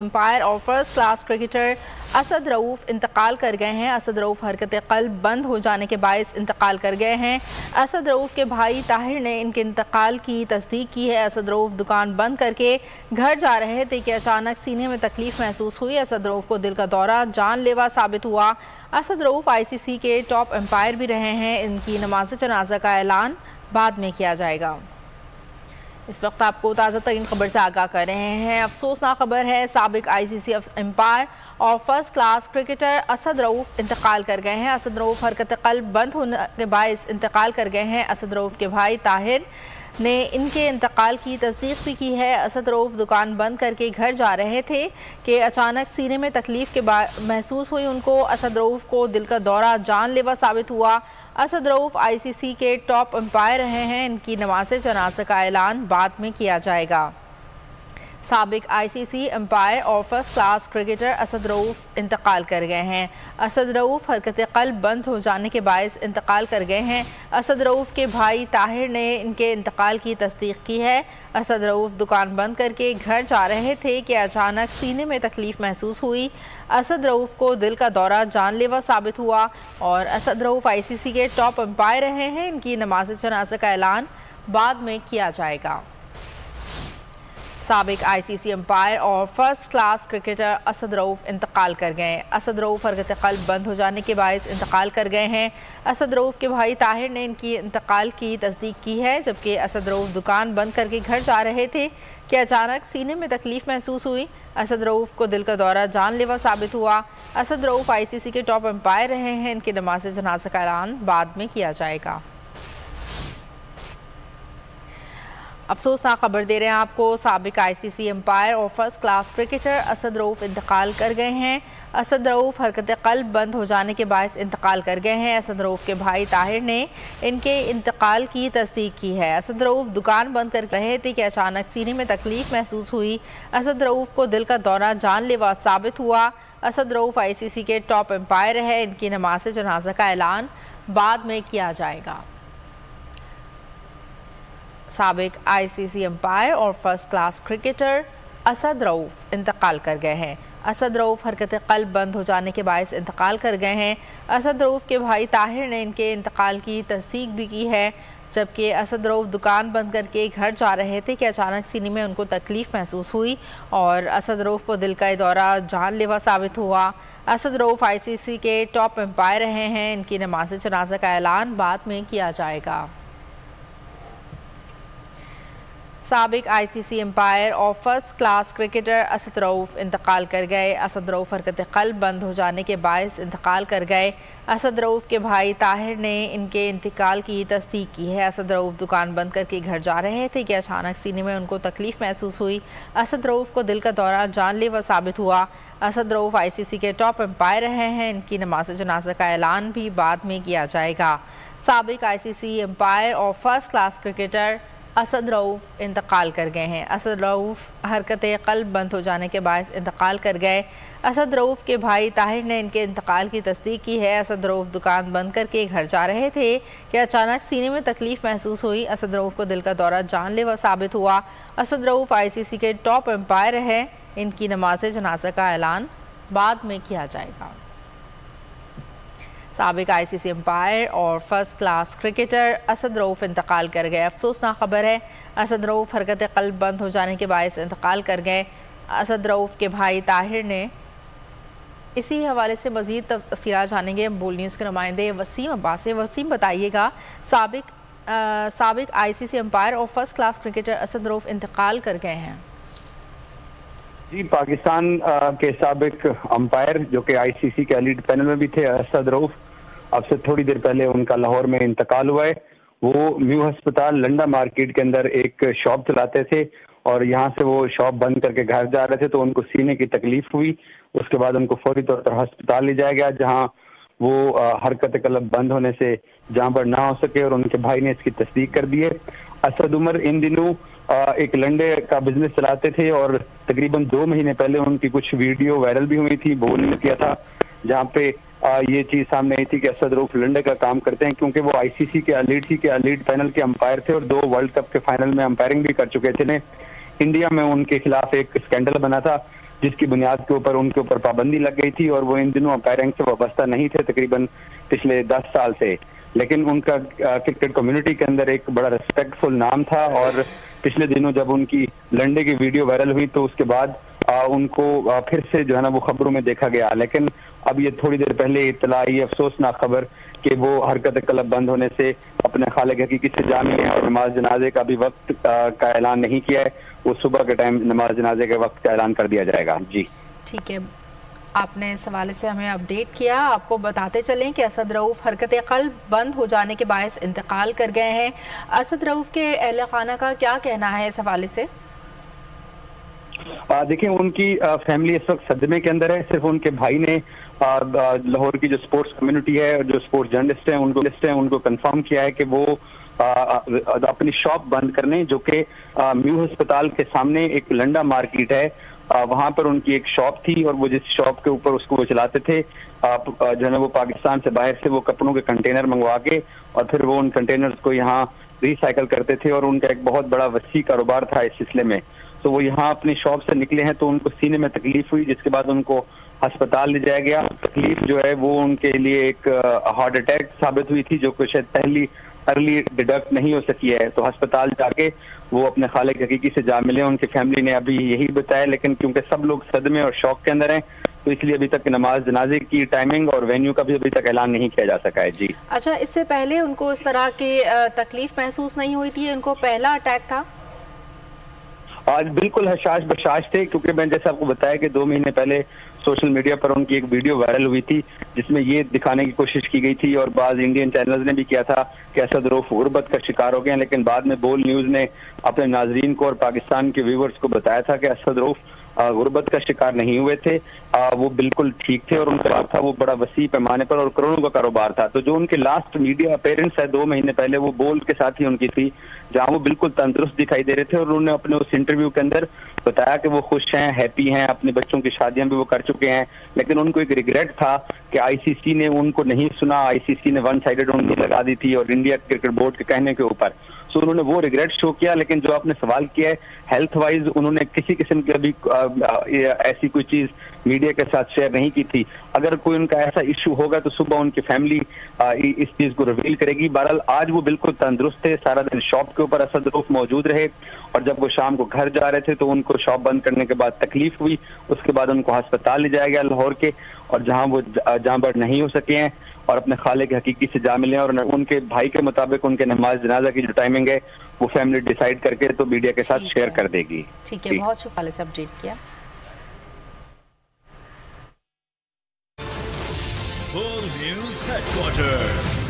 Empire और first class cricketer Asad Rauf इंतकाल कर गए हैं। असद रऊफ हरकत क़ल्ब बंद हो जाने के बायस इंतकाल कर गए हैं। असद रऊफ के भाई ताहिर ने इनके इंतकाल की तस्दीक की है। असद रऊफ दुकान बंद करके घर जा रहे थे कि अचानक सीने में तकलीफ महसूस हुई। असद रऊफ को दिल का दौरा जानलेवा साबित हुआ। असद रऊफ ICC के टॉप एम्पायर भी रहे हैं। इनकी नमाज जनाजा का ऐलान बाद में किया जाएगा। इस वक्त आपको ताज़ा तरीन खबर से आगाह कर रहे हैं। अफसोसनाक खबर है, साबिक ICC एम्पायर और first class cricketer Asad Rauf इंतकाल कर गए हैं। असद रऊफ हरकत क़ल्ब बंद होने के बायस इंतकाल कर गए हैं। असद रऊफ के भाई ताहिर ने इनके इंतकाल की तस्दीक भी की है। असद रऊफ दुकान बंद करके घर जा रहे थे कि अचानक सीने में तकलीफ के महसूस हुई उनको। असद रऊफ को दिल का दौरा जानलेवा साबित हुआ। असद रऊफ ICC के टॉप एम्पायर रहे हैं। इनकी नमाज जनाजा का ऐलान बाद में किया जाएगा। साबिक ICC एम्पायर और first class cricketer Asad Rauf इंतकाल कर गए हैं। असद रऊफ हरकत क़ल्ब बंद हो जाने के बायस इंतकाल कर गए हैं। असद रऊफ के भाई ताहिर ने इनके इंतकाल की तस्दीक की है। असद रऊफ दुकान बंद करके घर जा रहे थे कि अचानक सीने में तकलीफ महसूस हुई। असद रऊफ को दिल का दौरा जानलेवा साबित हुआ और असद रऊफ ICC के टॉप एम्पायर रहे हैं। इनकी नमाज जनाजा का ऐलान बाद में किया जाएगा। साबिक ICC एम्पायर और first class cricketer Asad Rauf इंतकाल कर गए। असद रऊफ हरकत क़ल्ब बंद हो जाने के बायस इंतकाल कर गए हैं। असद रऊफ के भाई ताहिर ने इनकी इंतकाल की तस्दीक की है, जबकि असद रऊफ दुकान बंद करके घर जा रहे थे कि अचानक सीने में तकलीफ महसूस हुई। असद रऊफ को दिल का दौरा जानलेवा साबित हुआ। असद रऊफ ICC के टॉप एम्पायर रहे हैं। इनकी नमाज जनाजा का ऐलान बाद में किया जाएगा। अफसोसनाक खबर दे रहे हैं आपको, साबिक ICC एम्पायर और first class cricketer Asad Rauf इंतकाल कर गए हैं। असद रऊफ हरकत क़ल्ब बंद हो जाने के बायस इंतकाल कर गए हैं। असद रऊफ के भाई ताहिर ने इनके इंतकाल की तस्दीक की है। असद रऊफ दुकान बंद कर रहे थे कि अचानक सीने में तकलीफ महसूस हुई। असद रऊफ को दिल का दौरा जानलेवा साबित हुआ। असद रऊफ ICC के टॉप एम्पायर है। इनकी नमाज जनाजा का ऐलान बाद में किया जाएगा। साबिक ICC एम्पायर और first class cricketer Asad Rauf इंतकाल कर गए हैं। असद रऊफ हरकत क़ल्ब बंद हो जाने के बायस इंतकाल कर गए हैं। असद रऊफ के भाई ताहिर ने इनके इंतकाल की तस्दीक भी की है, जबकि असद रऊफ दुकान बंद करके घर जा रहे थे कि अचानक सीने में उनको तकलीफ़ महसूस हुई और असद रऊफ को दिल का दौरा जानलेवा साबित हुआ। असद रऊफ ICC के टॉप एम्पायर रहे हैं। इनकी नमाज जनाजा का ऐलान बाद में किया जाएगा। साबिक ICC एम्पायर और first class cricketer Asad Rauf इंतकाल कर गए। असद रऊफ हरकत क़ल्ब बंद हो जाने के बायस इंतकाल कर गए। असद रऊफ के भाई ताहिर ने इनके इंतकाल की तस्दीक की है। असद रऊफ दुकान बंद करके घर जा रहे थे कि अचानक सीने में उनको तकलीफ़ महसूस हुई। असद रऊफ को दिल का दौरा जानलेवा साबित हुआ। असद रऊफ ICC के टॉप एम्पायर रहे हैं। इनकी नमाज जनाजा का ऐलान भी बाद में किया जाएगा। साबिक ICC एम्पायर और first class cricketer Asad Rauf इंतकाल कर गए हैं। असद रऊफ हरकत क़ल्ब बंद हो जाने के बायस इंतकाल कर गए। असद रऊफ के भाई ताहिर ने इनके इंतकाल की तस्दीक की है। असद रऊफ दुकान बंद करके घर जा रहे थे कि अचानक सीने में तकलीफ महसूस हुई। असद रऊफ को दिल का दौरा जानलेवा साबित हुआ। असद रऊफ ICC के टॉप एम्पायर है। इनकी नमाज जनाजा का ऐलान बाद में किया जाएगा। साबिक ICC एम्पायर और first class cricketer Asad Rauf इंतकाल कर गए। अफसोसनाक खबर है, असद रऊफ हरकत क़ल्ब बंद हो जाने के बायस इंतकाल कर गए। असद रऊफ के भाई ताहिर ने इसी हवाले से मज़ीद तफ़सीलात जानेंगे बोल न्यूज़ के नुमाइंदे वसीम अब्बास से। वसीम, बताइएगा, साबिक ICC एम्पायर और first class cricketer Asad Rauf इंतकाल कर गए हैं। जी, पाकिस्तान के साबिक अंपायर जो कि ICC के एलीट पैनल में भी थे, असद रऊफ, अब से थोड़ी देर पहले उनका लाहौर में इंतकाल हुआ है। वो न्यू अस्पताल लंडा मार्केट के अंदर एक शॉप चलाते थे और यहाँ से वो शॉप बंद करके घर जा रहे थे तो उनको सीने की तकलीफ हुई। उसके बाद उनको फौरी तौर पर अस्पताल ले जाया गया, जहाँ वो हरकत क़ल्ब बंद होने से जहाँ पर ना हो सके और उनके भाई ने इसकी तस्दीक कर दी है। असद उमर इन दिनों एक लंडे का बिजनेस चलाते थे और तकरीबन 2 महीने पहले उनकी कुछ वीडियो वायरल भी हुई थी, बोल किया था, जहाँ पे ये चीज सामने आई थी कि असद रऊफ लंडे का काम करते हैं, क्योंकि वो ICC के एलीट पैनल के अंपायर थे और 2 वर्ल्ड कप के फाइनल में अंपायरिंग भी कर चुके थे। इंडिया में उनके खिलाफ एक स्कैंडल बना था जिसकी बुनियाद के ऊपर उनके ऊपर पाबंदी लग गई थी और वो इन दिनों अंपायरिंग से वाबस्ता नहीं थे तकरीबन पिछले 10 साल से। लेकिन उनका क्रिकेट कम्युनिटी के अंदर एक बड़ा रिस्पेक्टफुल नाम था और पिछले दिनों जब उनकी लंडे की वीडियो वायरल हुई तो उसके बाद उनको फिर से जो है ना वो खबरों में देखा गया। लेकिन अब ये थोड़ी देर पहले इत्तला आई, अफसोसनाक खबर कि वो हरकत क्लब बंद होने से अपने खालिक हकीकी से जामी है और नमाज जनाजे का भी वक्त का ऐलान नहीं किया है। वो सुबह के टाइम नमाज जनाजे के वक्त का ऐलान कर दिया जाएगा। जी ठीक है, आपने इस हवाले से हमें अपडेट किया। आपको बताते चलें कि असद रऊफ हरकत क़ल्ब बंद हो जाने के बायस इंतकाल कर गए हैं। असद रऊफ के अहले खाना का क्या कहना है इस हवाले से? देखिए, उनकी फैमिली इस वक्त सदमे के अंदर है। सिर्फ उनके भाई ने लाहौर की जो स्पोर्ट्स कम्युनिटी है और जो स्पोर्ट्स जर्नलिस्ट हैं उनको कंफर्म किया है कि वो अपनी शॉप बंद करने, जो कि म्यू अस्पताल के सामने एक लंडा मार्केट है, वहां पर उनकी एक शॉप थी और वो जिस शॉप के ऊपर उसको वो चलाते थे जो है वो पाकिस्तान से बाहर से वो कपड़ों के कंटेनर मंगवा के और फिर वो उन कंटेनर्स को यहाँ रिसाइकल करते थे और उनका एक बहुत बड़ा वसी कारोबार था इस सिलसिले में। तो वो यहाँ अपनी शॉप से निकले हैं तो उनको सीने में तकलीफ हुई, जिसके बाद उनको अस्पताल ले जाया गया। तकलीफ जो है वो उनके लिए एक हार्ट अटैक साबित हुई थी, जो कि शायद पहली अर्ली डिडक्ट नहीं हो सकी है। तो अस्पताल जाके वो अपने खालिक हकीकी से जा मिले। उनकी फैमिली ने अभी यही बताया, लेकिन क्योंकि सब लोग सदमे और शौक के अंदर हैं तो इसलिए अभी तक नमाज जनाजे की टाइमिंग और वेन्यू का भी अभी तक ऐलान नहीं किया जा सका है। जी अच्छा, इससे पहले उनको इस तरह की तकलीफ महसूस नहीं हुई थी? उनको पहला अटैक था? आज बिल्कुल हशाश बशाश थे, क्योंकि मैंने जैसे आपको बताया कि 2 महीने पहले सोशल मीडिया पर उनकी एक वीडियो वायरल हुई थी जिसमें ये दिखाने की कोशिश की गई थी और बाज़ इंडियन चैनल्स ने भी किया था कि असद रऊफ गुर्बत का शिकार हो गए। लेकिन बाद में बोल न्यूज़ ने अपने नाजरीन को और पाकिस्तान के व्यूवर्स को बताया था कि असद रऊफ गुर्बत का शिकार नहीं हुए थे, वो बिल्कुल ठीक थे और उनका था वो बड़ा वसी पैमाने पर और करोड़ों का कारोबार था। तो जो उनके लास्ट मीडिया अपीयरेंस है 2 महीने पहले, वो बोल के साथ ही उनकी थी, जहां वो बिल्कुल तंदुरुस्त दिखाई दे रहे थे और उन्होंने अपने उस इंटरव्यू के अंदर बताया कि वो खुश हैं, हैप्पी हैं, अपने बच्चों की शादियां भी वो कर चुके हैं। लेकिन उनको एक रिग्रेट था कि आईसीसी ने उनको नहीं सुना, आईसीसी ने 1 साइडेड उंगली लगा दी थी और इंडिया क्रिकेट बोर्ड के कहने के ऊपर। सो उन्होंने वो रिग्रेट शो किया। लेकिन जो आपने सवाल किया है हेल्थ वाइज, उन्होंने किसी किस्म की अभी ऐसी कोई चीज मीडिया के साथ शेयर नहीं की थी। अगर कोई उनका ऐसा इशू होगा तो सुबह उनकी फैमिली इस चीज को रिवील करेगी। बहरहाल आज वो बिल्कुल तंदुरुस्त थे, सारा दिन शॉप के ऊपर असद रऊफ मौजूद रहे और जब वो शाम को घर जा रहे थे तो उनको शॉप बंद करने के बाद तकलीफ हुई। उसके बाद उनको अस्पताल ले जाया गया लाहौर के, और जहां वो जाँ बड़ नहीं हो सके हैं और अपने खालिक हकीकी से जा मिले। और उनके भाई के मुताबिक उनके नमाज जनाजा की जो टाइमिंग है वो फैमिली डिसाइड करके तो मीडिया के साथ शेयर कर देगी। ठीक है, बहुत शुक्रिया से अपडेट किया। Full News Headquarters।